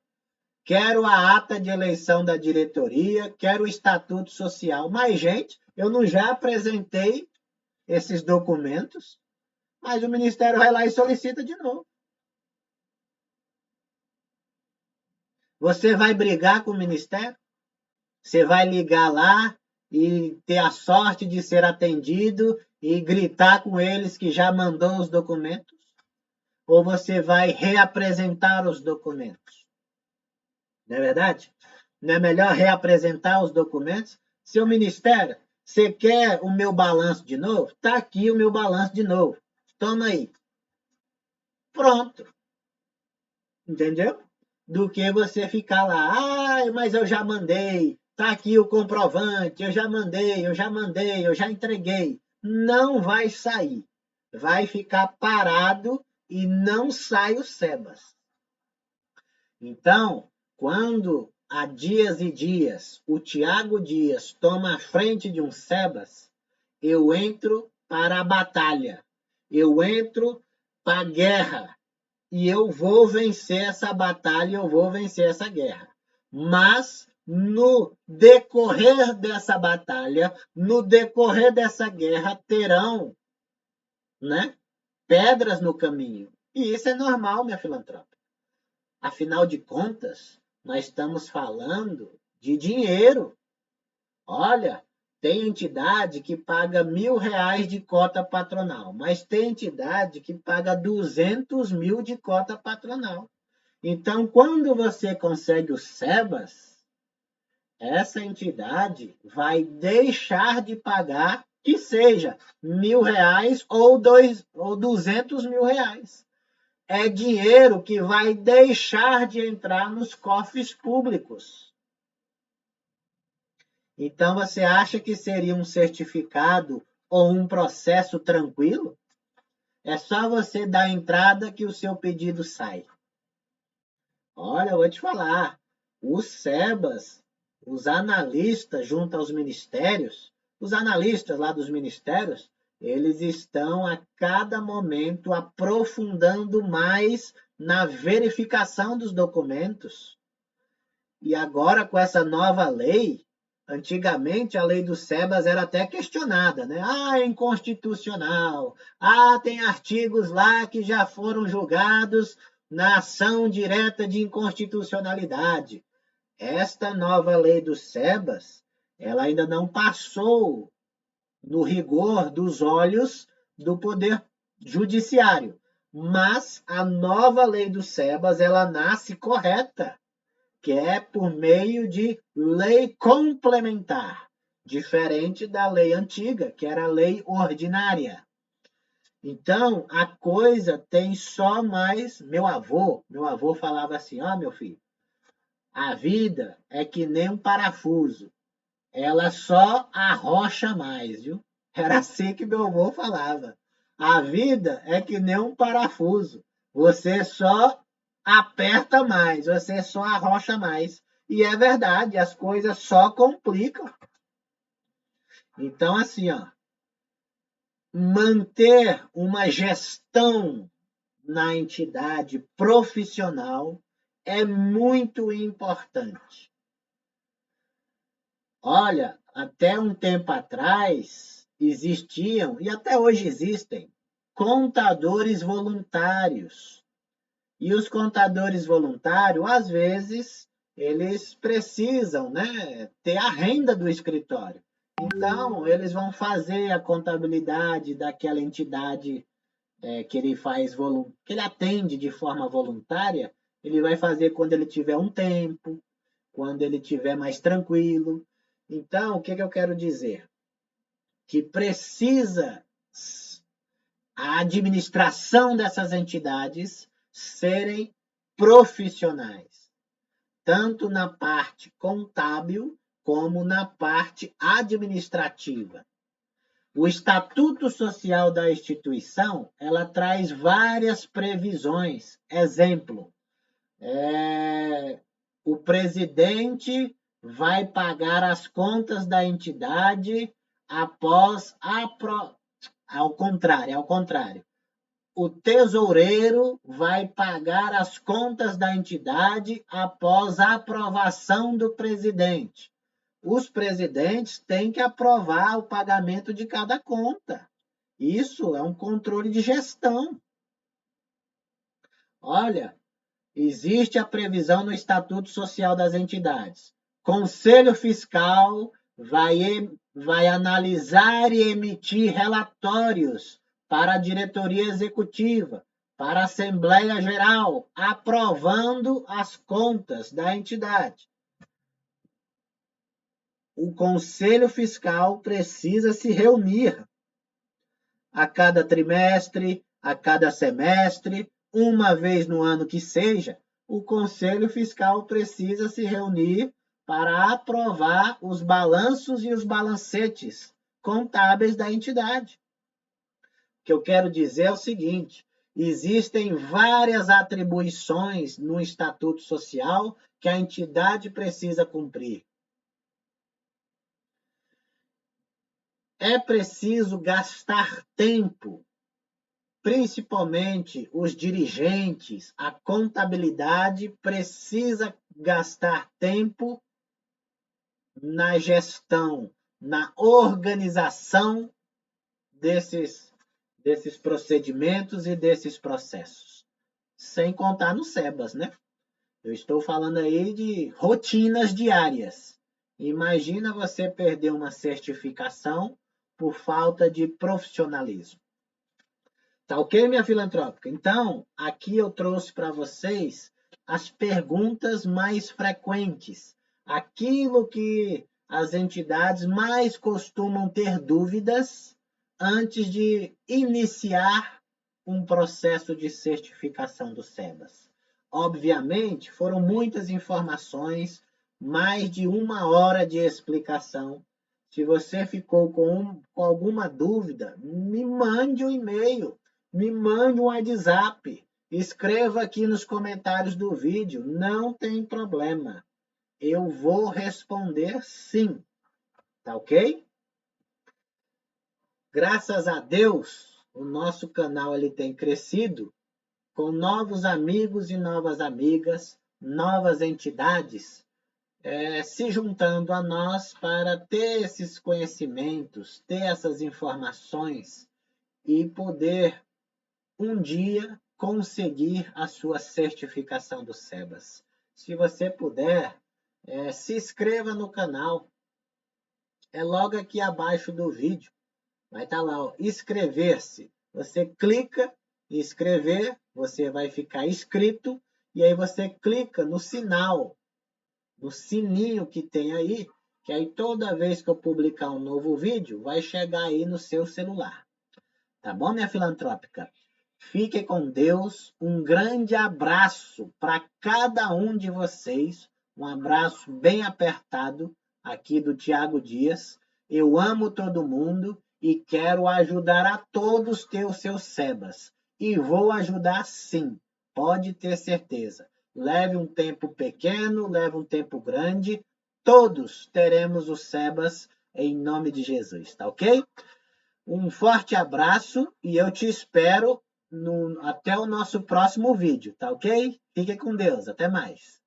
Quero a ata de eleição da diretoria, quero o estatuto social. Mas, gente, eu não já apresentei esses documentos, mas o ministério vai lá e solicita de novo. Você vai brigar com o ministério? Você vai ligar lá e ter a sorte de ser atendido e gritar com eles que já mandou os documentos? Ou você vai reapresentar os documentos? Não é verdade? Não é melhor reapresentar os documentos? Seu ministério, você quer o meu balanço de novo? Está aqui o meu balanço de novo. Toma aí. Pronto. Entendeu? Do que você ficar lá, mas eu já mandei, tá aqui o comprovante, eu já entreguei. Não vai sair. Vai ficar parado e não sai o SEBAS. Então, quando há dias e dias o Tiago Dias toma a frente de um SEBAS, eu entro para a batalha, eu entro para a guerra, e eu vou vencer essa batalha, eu vou vencer essa guerra. Mas no decorrer dessa batalha, no decorrer dessa guerra, terão, né, pedras no caminho. E isso é normal, minha filantropa. Afinal de contas, nós estamos falando de dinheiro. Olha, tem entidade que paga R$ 1.000 de cota patronal, mas tem entidade que paga 200 mil de cota patronal. Então, quando você consegue o SEBAS, essa entidade vai deixar de pagar que seja R$ 1.000 ou 200 mil reais. É dinheiro que vai deixar de entrar nos cofres públicos. Então, você acha que seria um certificado ou um processo tranquilo? É só você dar entrada que o seu pedido sai. Olha, eu vou te falar. Os SEBAS, os analistas junto aos ministérios, os analistas lá dos ministérios, eles estão a cada momento aprofundando mais na verificação dos documentos. E agora, com essa nova lei, antigamente a lei dos SEBAS era até questionada, né? Ah, é inconstitucional. Ah, tem artigos lá que já foram julgados na ação direta de inconstitucionalidade. Esta nova lei dos SEBAS, ela ainda não passou no rigor dos olhos do Poder Judiciário. Mas a nova lei dos SEBAS, ela nasce correta, que é por meio de lei complementar, diferente da lei antiga, que era a lei ordinária. Então, a coisa tem só mais. Meu avô falava assim: ó, meu filho, a vida é que nem um parafuso, ela só arrocha mais, viu? Era assim que meu avô falava. A vida é que nem um parafuso, você só aperta mais, você só arrocha mais. E é verdade, as coisas só complicam. Então, assim, ó, manter uma gestão na entidade profissional é muito importante. Olha, até um tempo atrás existiam, e até hoje existem, contadores voluntários. E os contadores voluntários, às vezes, eles precisam, né, ter a renda do escritório. Então, eles vão fazer a contabilidade daquela entidade que ele faz que ele atende de forma voluntária, ele vai fazer quando ele tiver um tempo, quando ele tiver mais tranquilo. Então, o que eu quero dizer? Que precisa a administração dessas entidades serem profissionais, tanto na parte contábil como na parte administrativa. O Estatuto Social da instituição, ela traz várias previsões. Exemplo, o presidente vai pagar as contas da entidade após ao contrário. O tesoureiro vai pagar as contas da entidade após a aprovação do presidente. Os presidentes têm que aprovar o pagamento de cada conta. Isso é um controle de gestão. Olha, existe a previsão no Estatuto Social das Entidades. Conselho Fiscal vai analisar e emitir relatórios para a diretoria executiva, para a Assembleia Geral, aprovando as contas da entidade. O Conselho Fiscal precisa se reunir a cada trimestre, a cada semestre, uma vez no ano que seja, o Conselho Fiscal precisa se reunir para aprovar os balanços e os balancetes contábeis da entidade. O que eu quero dizer é o seguinte: existem várias atribuições no Estatuto Social que a entidade precisa cumprir. É preciso gastar tempo, principalmente os dirigentes, a contabilidade precisa gastar tempo na gestão, na organização desses procedimentos e desses processos. Sem contar no SEBAS, né? Eu estou falando aí de rotinas diárias. Imagina você perder uma certificação por falta de profissionalismo. Tá ok, minha filantrópica? Então, aqui eu trouxe para vocês as perguntas mais frequentes, aquilo que as entidades mais costumam ter dúvidas antes de iniciar um processo de certificação do SEBAS. Obviamente, foram muitas informações, mais de 1 hora de explicação. Se você ficou com alguma dúvida, me mande um e-mail, me mande um WhatsApp, escreva aqui nos comentários do vídeo, não tem problema. Eu vou responder sim, tá ok? Graças a Deus, o nosso canal ele tem crescido com novos amigos e novas amigas, novas entidades se juntando a nós para ter esses conhecimentos, ter essas informações e poder um dia conseguir a sua certificação do SEBAS. Se você puder, se inscreva no canal. É logo aqui abaixo do vídeo. Vai estar lá, ó, inscrever-se. Você clica em inscrever, você vai ficar inscrito e aí você clica no sinal, no sininho que tem aí, que aí toda vez que eu publicar um novo vídeo, vai chegar aí no seu celular. Tá bom, minha filantrópica? Fique com Deus. Um grande abraço para cada um de vocês. Um abraço bem apertado aqui do Tiago Dias. Eu amo todo mundo e quero ajudar a todos ter os seus SEBAS. E vou ajudar sim, pode ter certeza. Leve um tempo pequeno, leve um tempo grande, todos teremos os SEBAS em nome de Jesus, tá ok? Um forte abraço e eu te espero até o nosso próximo vídeo, tá ok? Fique com Deus, até mais.